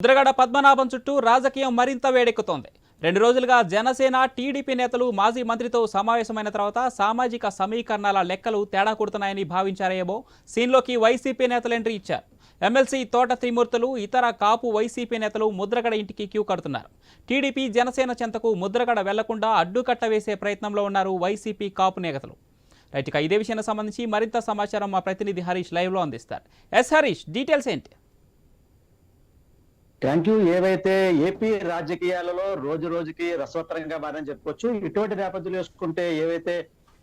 ముద్రగడ పద్మనాభం చుట్టూ రాజకీయం మరింత వేడెక్కుతోంది. 2 రోజులుగా జనసేన, టీడీపీ నేతలు మాజీ మంత్రితో సమావేశమైన తర్వాత సామాజిక సమీకరణాల లెక్కలు తేడా కొడుతున్నాయని భావించారేమో సీన్లోకి వైసీపీ నేతలు ఎంట్రీ ఇచ్చారు. ఎమ్మెల్సీ తోట త్రిమూర్తులు, ఇతర కాపు వైసీపీ నేతలు ముద్రగడ ఇంటికి క్యూ కడుతున్నారు. టీడీపీ, జనసేన చెంతకు ముద్రగడ వెళ్లకుండా అడ్డుకట్ట వేసే ప్రయత్నంలో ఉన్నారు వైసీపీ కాపు నేతలు. రైట్, ఇక ఇదే విషయానికి సంబంధించి మరింత సమాచారం మా ప్రతినిధి హరీష్ లైవ్లో అందిస్తారు. ఎస్ హరీష్, డీటెయిల్స్ ఏంటి? Thank you. ఏవైతే ఏపీ రాజకీయాలలో రోజు రోజుకి రసవత్తరంగా మారని చెప్పుకోవచ్చు. ఇటువంటి నేపథ్యంలో చూసుకుంటే ఏవైతే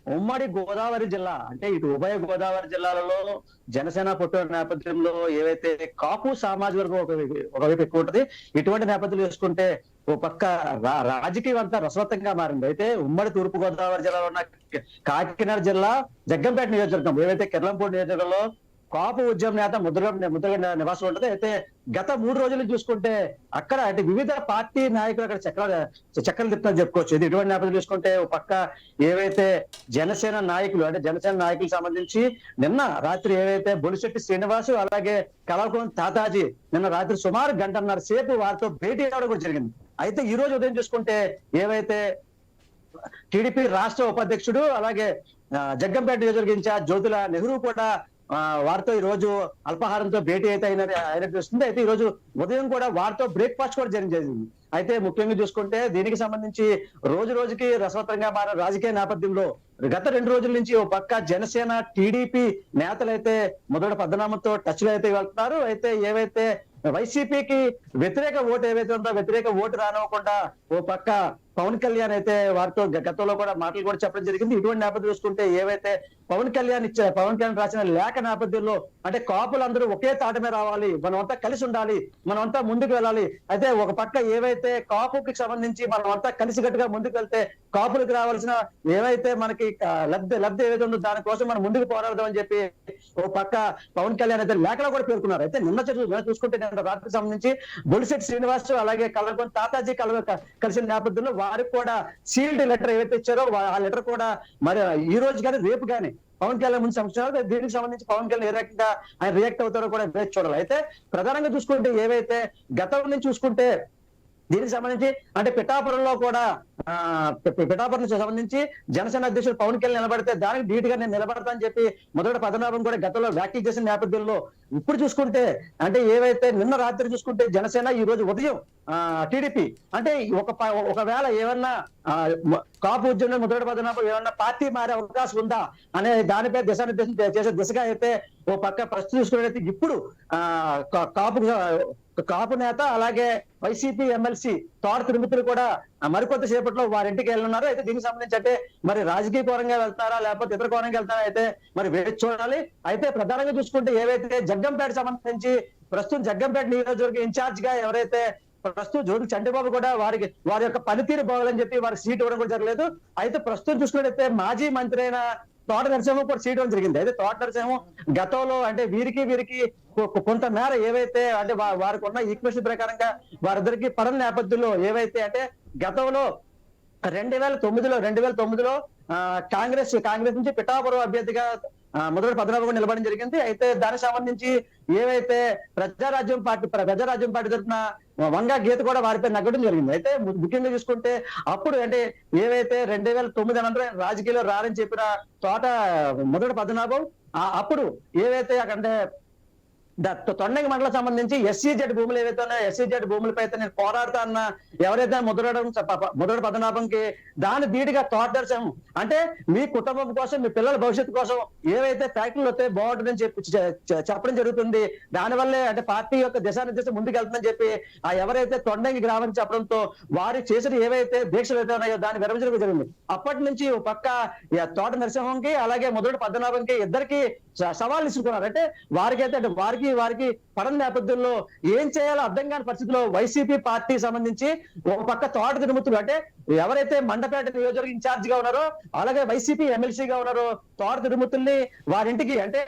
ఉమ్మడి గోదావరి జిల్లా అంటే ఇటు ఉభయ గోదావరి జిల్లాలలో జనసేన పుట్టిన నేపథ్యంలో ఏవైతే కాపు సామాజిక వర్గం ఒకవైపు ఎక్కువ ఉంటుంది. ఇటువంటి నేపథ్యంలో చూసుకుంటే ఓ పక్క రాజకీయం అంతా రసవత్తంగా మారింది. అయితే ఉమ్మడి తూర్పు గోదావరి జిల్లాలో ఉన్న కాకినాడ జిల్లా జగ్గంపేట నియోజకవర్గం, ఏవైతే కెర్లంపూడి నియోజకవర్గంలో కాపు ఉద్యమ నేత ముద్రగడ నివాసం ఉంటుంది. అయితే గత 3 రోజులు చూసుకుంటే అక్కడ అంటే వివిధ పార్టీ నాయకులు అక్కడ చక్రాలు తిప్పుతారని చెప్పుకోవచ్చు. ఇది ఇటువంటి నేపథ్యం చూసుకుంటే ఒక పక్క ఏవైతే జనసేన నాయకులకు సంబంధించి నిన్న రాత్రి ఏవైతే బొలిశెట్టి శ్రీనివాసు అలాగే కళాకోన తాతాజీ నిన్న రాత్రి సుమారు 1.5 గంటల సేపు వారితో భేటీ అవడం కూడా జరిగింది. అయితే ఈ రోజు ఉదయం చూసుకుంటే ఏవైతే టీడీపీ రాష్ట్ర ఉపాధ్యక్షుడు అలాగే జగ్గంపేట నియోజకవర్గ ఇన్ఛార్జ్ జ్యోతుల నెహ్రూ కూడా వారితో ఈ రోజు అల్పాహారంతో భేటీ అయితే అయినట్టు వస్తుంది. అయితే ఈ రోజు ఉదయం కూడా వారితో బ్రేక్ఫాస్ట్ కూడా జరిగింది. అయితే ముఖ్యంగా చూసుకుంటే దీనికి సంబంధించి రోజు రోజుకి రసవత్తరంగా మారిన రాజకీయ నేపథ్యంలో గత 2 రోజుల నుంచి ఓ పక్క జనసేన, టీడీపీ నేతలైతే ముద్రగడ పద్మనాభంతో టచ్ లో అయితే వెళ్తున్నారు. అయితే ఏవైతే వైసీపీకి వ్యతిరేక ఓటు ఏవైతే ఉందో వ్యతిరేక ఓటు రానివ్వకుండా ఓ పక్క పవన్ కళ్యాణ్ అయితే వారితో గతంలో కూడా మాటలు కూడా చెప్పడం జరిగింది. ఇటువంటి నేపథ్యం చూసుకుంటే ఏవైతే పవన్ కళ్యాణ్ రాసిన లేఖ నేపథ్యంలో అంటే కాపులందరూ ఒకే తాట మీద రావాలి, మనమంతా కలిసి ఉండాలి, మనమంతా ముందుకు వెళ్ళాలి. అయితే ఒక పక్క ఏవైతే కాపుకి సంబంధించి మనమంతా కలిసికట్టుగా ముందుకు వెళ్తే కాపులకు రావాల్సిన ఏవైతే మనకి లబ్ధి ఏదైతే ఉందో దానికోసం మనం ముందుకు పోరాడదాం అని చెప్పి ఓ పక్క పవన్ కళ్యాణ్ అయితే లేఖలో కూడా పేర్కొన్నారు. అయితే నిన్న చూసుకుంటే రాత్రికి సంబంధించి బొలిశెట్టి శ్రీనివాస్ అలాగే కలగొని తాతాజీ కలిసిన నేపథ్యంలో వారికి కూడా సీల్డ్ లెటర్ ఏవైతే ఇచ్చారో ఆ లెటర్ కూడా మరి ఈ రోజు కానీ రేపు కానీ పవన్ కళ్యాణ్ ముందు సంవత్సరాలు దీనికి సంబంధించి పవన్ కళ్యాణ్ ఏ రకంగా ఆయన రియాక్ట్ అవుతారో కూడా వేచి చూడాలి. అయితే ప్రధానంగా చూసుకుంటే ఏవైతే గతం నుంచి చూసుకుంటే దీనికి సంబంధించి అంటే పిఠాపురంలో కూడా పిఠాపురం సంబంధించి జనసేన అధ్యక్షుడు పవన్ కళ్యాణ్ నిలబడితే దానికి ధీటుగా నేను నిలబడతా అని చెప్పి ముద్రగడ పద్మనాభం కూడా గతంలో వ్యాఖ్యలు చేసిన నేపథ్యంలో ఇప్పుడు చూసుకుంటే అంటే ఏవైతే నిన్న రాత్రి చూసుకుంటే జనసేన ఈ రోజు ఉదయం టీడీపీ అంటే ఒకవేళ ఏమన్నా కాపు ఉద్యమం ముద్రగడ పద్మనాభం ఏమన్నా పార్టీ మారే అవకాశం ఉందా అనే దానిపై దిశానిర్దేశం చేసే దిశగా అయితే ఓ పక్క ప్రస్తుతం చూసుకున్నట్లయితే ఇప్పుడు కాపు నేత అలాగే వైసీపీ ఎమ్మెల్సీ తోట త్రిమూర్తులు కూడా మరికొంత సేపట్లో వారింటికి వెళ్ళున్నారు. అయితే దీనికి సంబంధించి అంటే మరి రాజకీయ కోణంగా వెళ్తారా లేకపోతే ఇతర కోణంగా వెళ్తారా అయితే మరి వేచి చూడాలి. అయితే ప్రధానంగా చూసుకుంటే ఏవైతే జగ్గంపేట సంబంధించి ప్రస్తుతం జగ్గంపేట నియోజకవర్గ ఇన్ఛార్జ్ గా ఎవరైతే ప్రస్తుతం జోగి చంద్రబాబు కూడా వారి యొక్క పనితీరు బాగాలని చెప్పి వారికి సీట్ ఇవ్వడం కూడా జరగలేదు. అయితే ప్రస్తుతం చూసుకున్నట్లయితే మాజీ మంత్రి అయిన తోట నరసింహం కూడా సీట్ ఇవ్వడం జరిగింది. అయితే తోట నరసింహం గతంలో అంటే వీరికి కొంత మేర ఏవైతే అంటే వారికి ఉన్న ఈక్వేషన్ ప్రకారంగా వారిద్దరికి పడని నేపథ్యంలో ఏవైతే అంటే గతంలో 2009లో కాంగ్రెస్ నుంచి పిఠాపురం అభ్యర్థిగా ముద్రగడ పద్మనాభం నిలబడడం జరిగింది. అయితే దానికి సంబంధించి ఏవైతే ప్రజారాజ్యం పార్టీ తరఫున వంగా గీత కూడా వారిపై నగ్గడం జరిగింది. అయితే ముఖ్యంగా చూసుకుంటే అప్పుడు అంటే ఏవైతే 2009 అనంతరం రాజకీయాల్లో రారని చెప్పిన తోట ముద్రగడ పద్మనాభం అప్పుడు ఏవైతే అంటే తొండంగి మండలం సంబంధించి SEZ భూములు ఏవైతే ఉన్నాయో SEZ భూములపై అయితే నేను పోరాడుతా అన్న ఎవరైతే ముద్రగడ పద్మనాభంకి దాని ధీటుగా తోట దర్శనం అంటే మీ కుటుంబం కోసం మీ పిల్లల భవిష్యత్తు కోసం ఏవైతే ఫ్యాక్టరీలు వస్తే బాగుంటుందని చెప్పి చెప్పడం జరుగుతుంది. దానివల్లే అంటే పార్టీ యొక్క దిశానిర్దేశం ముందుకు వెళ్తుందని చెప్పి ఎవరైతే తొండంగి గ్రామం చెప్పడంతో వారు చేసిన ఏవైతే దీక్షలు అయితే ఉన్నాయో దాన్ని విరమించడం జరిగింది. అప్పటి నుంచి ఒక పక్క తోట నరసింహంకి అలాగే ముద్రగడ పద్మనాభంకి ఇద్దరికి సవాళ్ళు ఇస్తున్నారు. అంటే వారికైతే అంటే వారికి పడని నేపథ్యంలో ఏం చేయాలో అర్థం కాని పరిస్థితిలో వైసీపీ పార్టీ సంబంధించి ఒక పక్క తోట తిరుమతులు అంటే ఎవరైతే మండపేట నియోజకవర్గ ఇన్ఛార్జ్ గా ఉన్నారో అలాగే వైసీపీ ఎమ్మెల్సీగా ఉన్నారో తోట తిరుమతుల్ని వారింటికి అంటే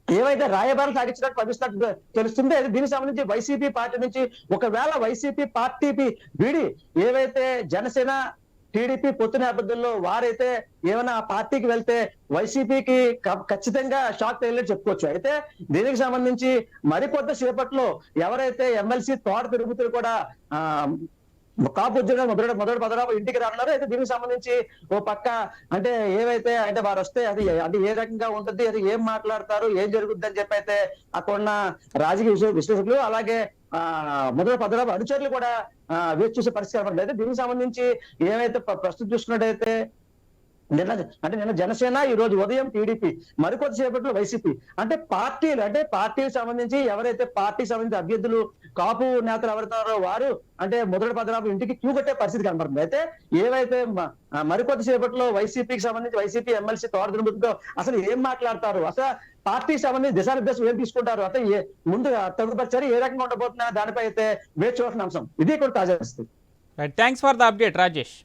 ఏవైతే రాయబారం సాగించినట్టు పంపిస్తున్నట్టు తెలుస్తుంది. దీనికి సంబంధించి వైసీపీ పార్టీ నుంచి ఒకవేళ వైసీపీ పార్టీకి వీడి ఏవైతే జనసేన టీడీపీ పొత్తు నేపథ్యంలో వారైతే ఏమైనా ఆ పార్టీకి వెళ్తే వైసీపీకి ఖచ్చితంగా షాక్ తగిలే చెప్పుకోవచ్చు. అయితే దీనికి సంబంధించి మరికొద్ది సేపట్లో ఎవరైతే ఎమ్మెల్సీ తోట తిరుగుతులు కూడా కాపు ఉద్యోగం మొదటి పదరాపు ఇంటికి రానున్నారు. అయితే దీనికి సంబంధించి ఓ పక్క అంటే ఏవైతే అంటే వారు వస్తే అది ఏ రకంగా ఉంటుంది, అది ఏం మాట్లాడతారు, ఏం జరుగుద్ది అని చెప్పి అయితే అక్కడున్న రాజకీయ విశ్లేషకులు అలాగే మొదటి పదరాపు అనుచరులు కూడా వేచి చూసే పరిస్థితి కనపడలేదు. అయితే దీనికి సంబంధించి ఏమైతే ప్రస్తుతం చూసుకున్నట్టయితే నిన్న జనసేన, ఈ రోజు ఉదయం టీడీపీ, మరికొద్ది సేపట్లో వైసీపీ, అంటే పార్టీకి సంబంధించి ఎవరైతే పార్టీకి సంబంధించి అభ్యర్థులు కాపు నేతలు ఎవరున్నారో వారు అంటే మొదటి పదరాపు ఇంటికి క్యూ కట్టే పరిస్థితి కనబడుతుంది. అయితే ఏవైతే మరికొద్ది సేపట్లో వైసీపీకి సంబంధించి వైసీపీ ఎమ్మెల్సీ తోట తిరుగుతుందో అసలు ఏం మాట్లాడతారు, అసలు పార్టీకి సంబంధించి దిశానిర్దేశం ఏం తీసుకుంటారు, అంటే ముందు తదుపరి ఏ రకంగా ఉండబోతున్నా దానిపై అయితే వేచి చూడాల్సిన అంశం. ఇది కూడా తాజా పరిస్థితి. Thanks for the update Rajesh.